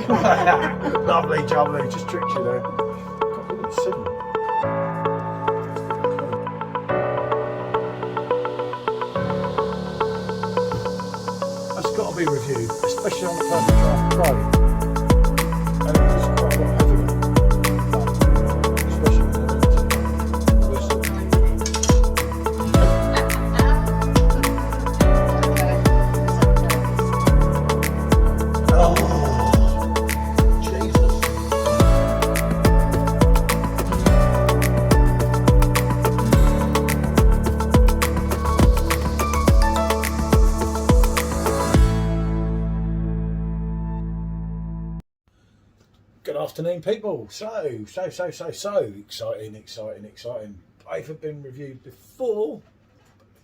Lovely jubbly, just tricked you there. God, look at the signal. That's got to be reviewed, especially on the Perfect Draft Pro. And it's quite a lot heavier. Especially when Good afternoon, people. So exciting. Both have been reviewed before.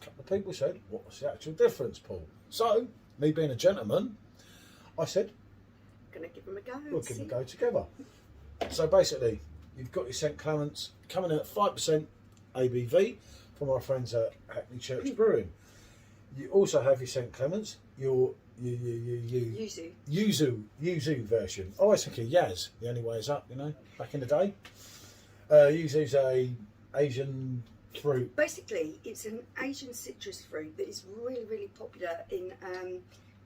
A couple of people said, what's the actual difference, Paul? So, me being a gentleman, I said, gonna give them a go. we'll give them a go together. So basically, you've got your St Clements coming in at 5% ABV from our friends at Hackney Church Brewing. You also have your St Clements, your Yuzu version. I always think of Yaz, the only way is up, you know, back in the day. Yuzu's a Asian fruit. Basically, it's an Asian citrus fruit that is really popular in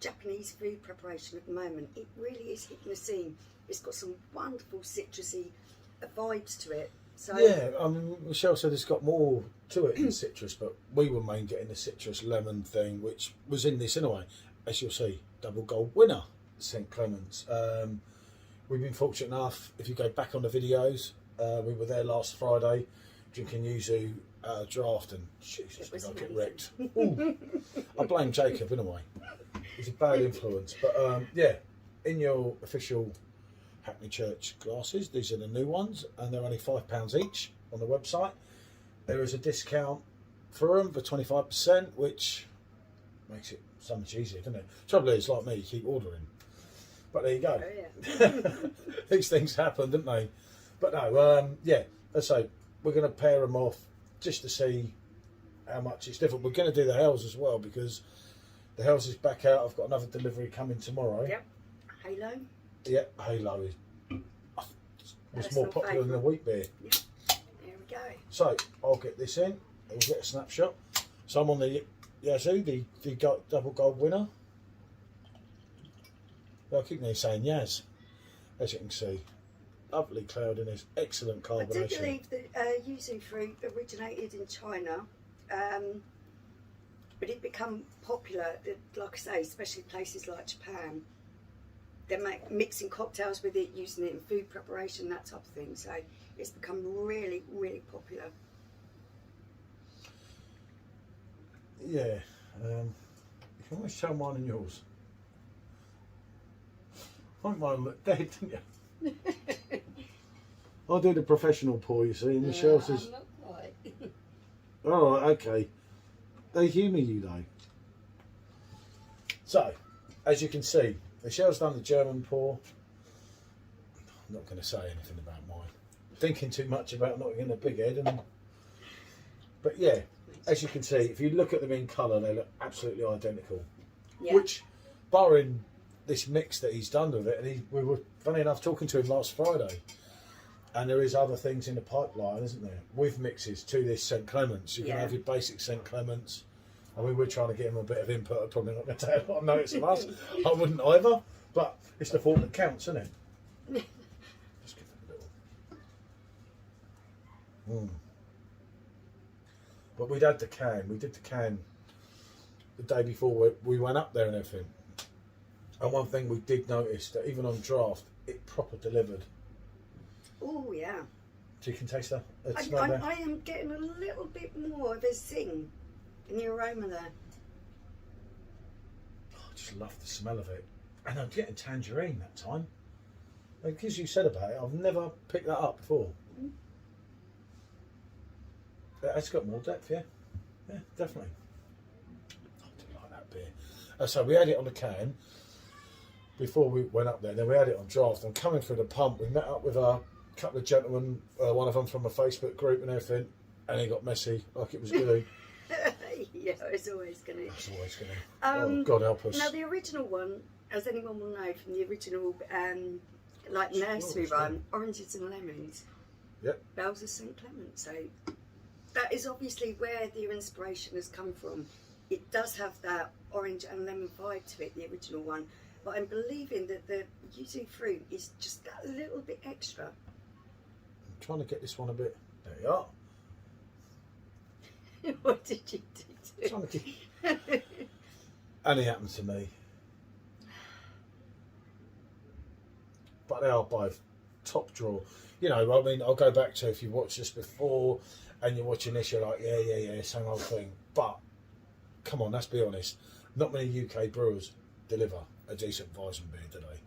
Japanese food preparation at the moment. It really is hitting the scene. It's got some wonderful citrusy vibes to it. So yeah, Michelle said it's got more to it than citrus, but we were mainly getting the citrus lemon thing, which was in this anyway. As you'll see, double gold winner, St Clements. We've been fortunate enough, if you go back on the videos, we were there last Friday drinking Yuzu draft, and Jesus, did I get wrecked. Ooh, I blame Jacob in a way. He's a bad influence. But yeah, in your official Hackney Church glasses, these are the new ones, and they're only £5 each on the website. There is a discount for them for 25%, which makes it so much easier, doesn't it? Trouble is, like me, you keep ordering. But there you go. Oh, yeah. These things happen, don't they? But no, yeah, let's say we're going to pair them off just to see how much it's different. We're going to do the Hells as well, because the Hells is back out. I've got another delivery coming tomorrow. Yep. Halo. Yeah, Halo was more popular than the wheat beer. Yep. There we go. So I'll get this in. We'll get a snapshot. So I'm on the Yazoo, the double gold winner. I keep nearly saying Yaz, as you can see. Lovely cloudiness, excellent carbonation. I do believe that yuzu fruit originated in China, but it become popular, like I say, especially places like Japan. They're mixing cocktails with it, using it in food preparation, that type of thing. So it's become really popular. Yeah, you can always tell mine and yours. I think mine looked dead, didn't you? I'll do the professional pour, you see, and Michelle says, not quite. all right, okay. They humour you though. So, as you can see, Michelle's done the German pour. I'm not going to say anything about mine. Thinking too much about not getting a big head. But yeah, as you can see, if you look at them in colour, they look absolutely identical. Yeah. Which, barring this mix that he's done with it, and we were, funny enough, talking to him last Friday, and there is other things in the pipeline, isn't there, with mixes to this St Clements. You can have your basic St Clements. I mean, we're trying to get him a bit of input. I'm probably not going to take a lot of notice of us. I wouldn't either, but it's the thought that counts, isn't it? Just give it a little. But we'd had the can. We did the can the day before we went up there and everything. And one thing we did notice, that even on draft, it proper delivered. Oh yeah. So you can taste that? I am getting a little bit more of a zing in the aroma there. Oh, I just love the smell of it. And I'm getting tangerine that time. Because you said about it, I've never picked that up before. It's got more depth, yeah. Yeah, definitely. I do like that beer. So we had it on the can before we went up there. Then we had it on draft. And coming through the pump, we met up with a couple of gentlemen, one of them from a Facebook group and everything, and it got messy like it was going to. Yeah, it's always going to. It's always going to. Oh, God help us. Now, the original one as anyone will know from the original, like nursery rhyme, Oranges and Lemons. Yep. Bells of St Clement. So that is obviously where the inspiration has come from. It does have that orange and lemon vibe to it, the original one. But I'm believing that the yuzu fruit is just that little bit extra. I'm trying to get this one a bit. There you are. What did you do? Trying to keep... And it happened to me. But they are both top drawer. You know, I mean, I'll go back to if you watched this before and you're watching this, you're like, yeah, same old thing. But come on, let's be honest. Not many UK brewers deliver a decent Weizen beer, do they?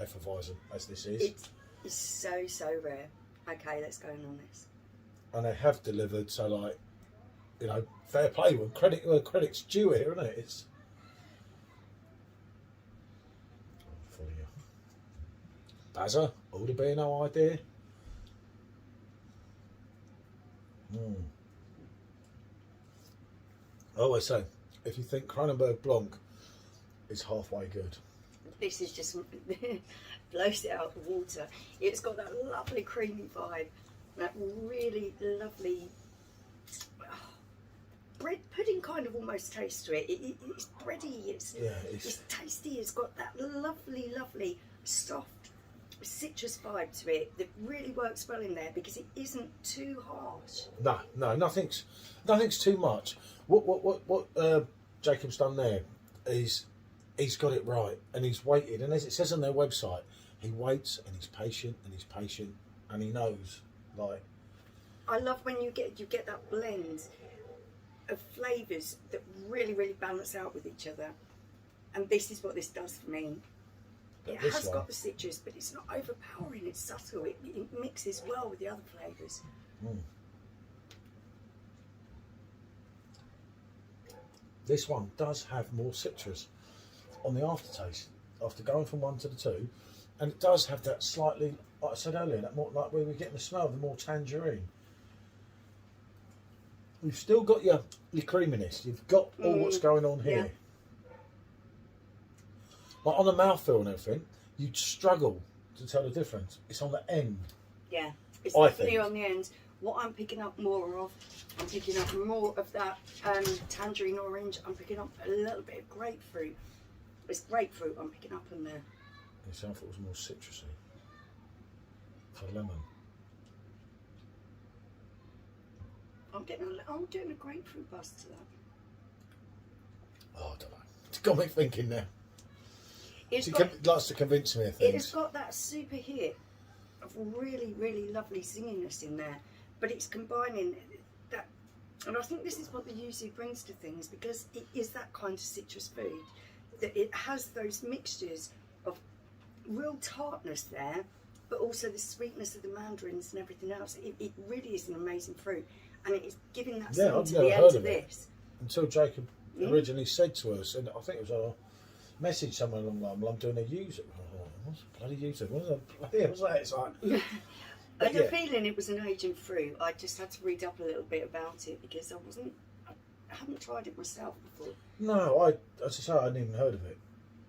Hefeweizen, as this is. It is so rare. Okay, let's go on this. And they have delivered, so like, you know, fair play. Well, credit's due here, isn't it? It's for you. Bazza, older beer, no idea. I always say, if you think Kronenberg Blanc is halfway good, This is just blows it out of the water. It's got that lovely creamy vibe, that really lovely bread pudding kind of almost taste to it. It's bready, it's tasty, it's got that lovely soft citrus vibe to it that really works well in there because it isn't too harsh. No, nothing's too much. What Jacob's done there is he's got it right, and he's waited, and as it says on their website, he waits and he's patient and he knows. Like, I love when you get that blend of flavours that really balance out with each other, and this is what this does for me. It has got the citrus, but it's not overpowering. It's subtle. It mixes well with the other flavours. This one does have more citrus on the aftertaste after going from 1 to the 2, and it does have that slightly, like I said earlier, that more like where we're getting the smell of the more tangerine. You've still got your creaminess. You've got all what's going on here. Yeah. Like on the mouthfeel and everything, you'd struggle to tell the difference. It's on the end. Yeah, it's I definitely think. on the end. What I'm picking up more of, I'm picking up more of that tangerine orange. I'm picking up a little bit of grapefruit. It's grapefruit I'm picking up in there. Yes, I thought it was more citrusy. For lemon. I'm doing a grapefruit buzz to that. Oh, I don't know. It's got me thinking now. It likes to convince me of things. It has got that super hit of really lovely zinginess in there, but it's combining that, and I think this is what the yuzu brings to things, because it is that kind of citrus food, that it has those mixtures of real tartness there, but also the sweetness of the mandarins and everything else. It really is an amazing fruit, and it is giving that Yeah, something I've to never the heard end of of it this. until Jacob originally said to us, and I think it was our message somewhere along the line, well, I'm doing a yuzu. Oh, what's a bloody yuzu? What the bloody hell's that? It's like... I had a feeling it was an aging fruit. I just had to read up a little bit about it because I hadn't tried it myself before. No, as I say, I hadn't even heard of it.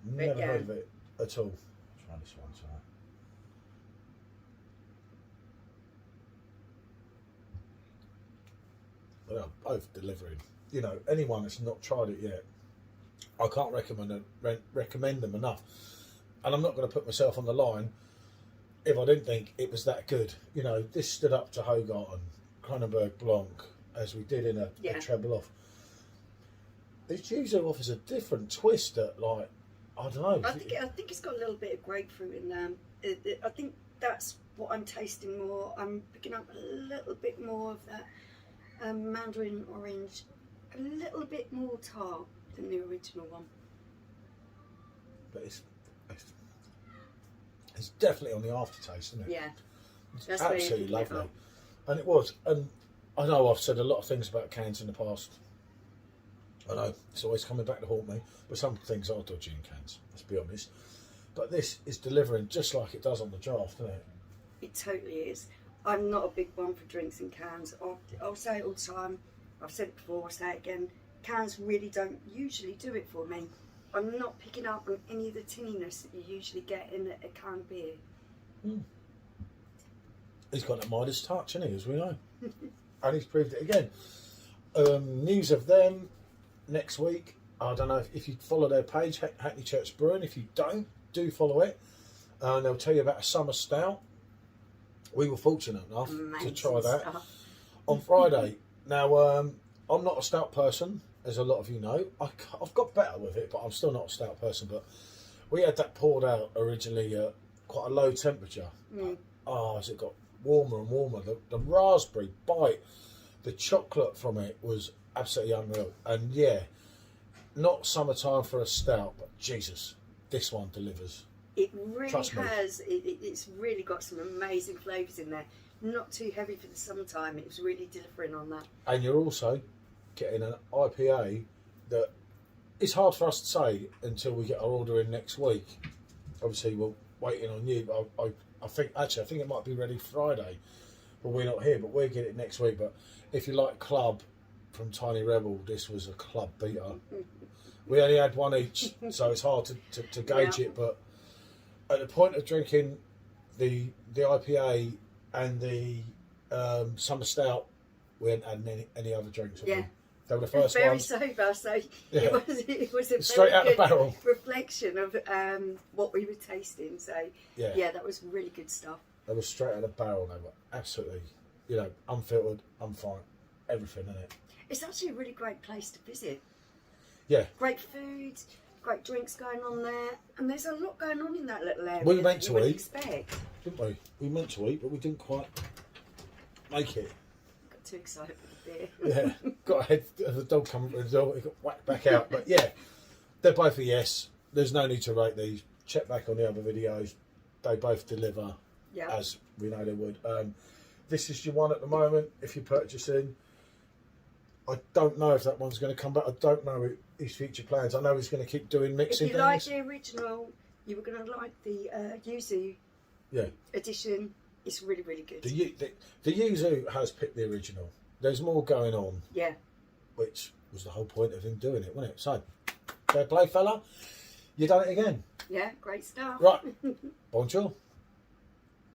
Never heard of it at all. I'll try this one, sorry. They are both delivering. You know, anyone that's not tried it yet, I can't recommend them enough. And I'm not going to put myself on the line if I didn't think it was that good. You know, this stood up to Hogarth, Kronenberg Blanc, as we did in a treble off. This yuzu offers a different twist that, like, I don't know. I think it's got a little bit of grapefruit in there. I think that's what I'm tasting more. I'm picking up a little bit more of that mandarin orange, a little bit more tart than the original one. But it's definitely on the aftertaste, isn't it? Yeah, it's absolutely lovely. And it was. And I know I've said a lot of things about cans in the past. I know it's always coming back to haunt me, but some things are dodgy in cans, let's be honest. But this is delivering just like it does on the draft, isn't it? It totally is. I'm not a big one for drinks in cans. I'll say it all the time. I've said it before, I'll say it again. Cans really don't usually do it for me. I'm not picking up on any of the tinniness that you usually get in a canned beer. He's got that Midas touch, hasn't he, as we know. And he's proved it again. News of them next week. I don't know if you follow their page, Hackney Church Brewing. If you don't, do follow it. And they'll tell you about a summer stout. We were fortunate enough to try that on Friday. Now, I'm not a stout person, as a lot of you know. I've got better with it, but I'm still not a stout person. But we had that poured out originally at quite a low temperature. As it got warmer and warmer, the raspberry bite, the chocolate from it was absolutely unreal. And yeah, not summertime for a stout, but Jesus, this one delivers. It really has. It's really got some amazing flavours in there. Not too heavy for the summertime. It was really delivering on that. And you're also getting an IPA that is hard for us to say until we get our order in next week. Obviously, we're waiting on you. But I think it might be ready Friday, but we're not here. But we'll get it next week. But if you like Club from Tiny Rebel, this was a club beater. We only had one each, so it's hard to gauge it. But at the point of drinking the IPA and the summer stout, we hadn't had any other drinks. Yeah. They were the first very ones. Sober, so yeah. it was a straight out very the barrel reflection of what we were tasting. So yeah, that was really good stuff. They were straight out the barrel. They were absolutely, unfiltered, unfine, everything in it. It's actually a really great place to visit. Yeah. Great food, great drinks going on there, and there's a lot going on in that little area. We were meant to eat, expect. didn't we? We meant to eat, but we didn't quite make it. Got too excited with the beer. Yeah, got ahead of the dog coming to the door. It got whacked back out. But yeah, they're both a yes. There's no need to rate these. Check back on the other videos. They both deliver, as we know they would. This is your one at the moment. If you're purchasing, I don't know if that one's going to come back. I don't know his future plans. I know he's going to keep doing mixing things. If you like the original, you were going to like the Yuzu edition. It's really, really good. The Yuzu has picked the original. There's more going on. Yeah. Which was the whole point of him doing it, wasn't it? So, fair play, fella. You done it again. Yeah, great stuff. Right. Bonjour.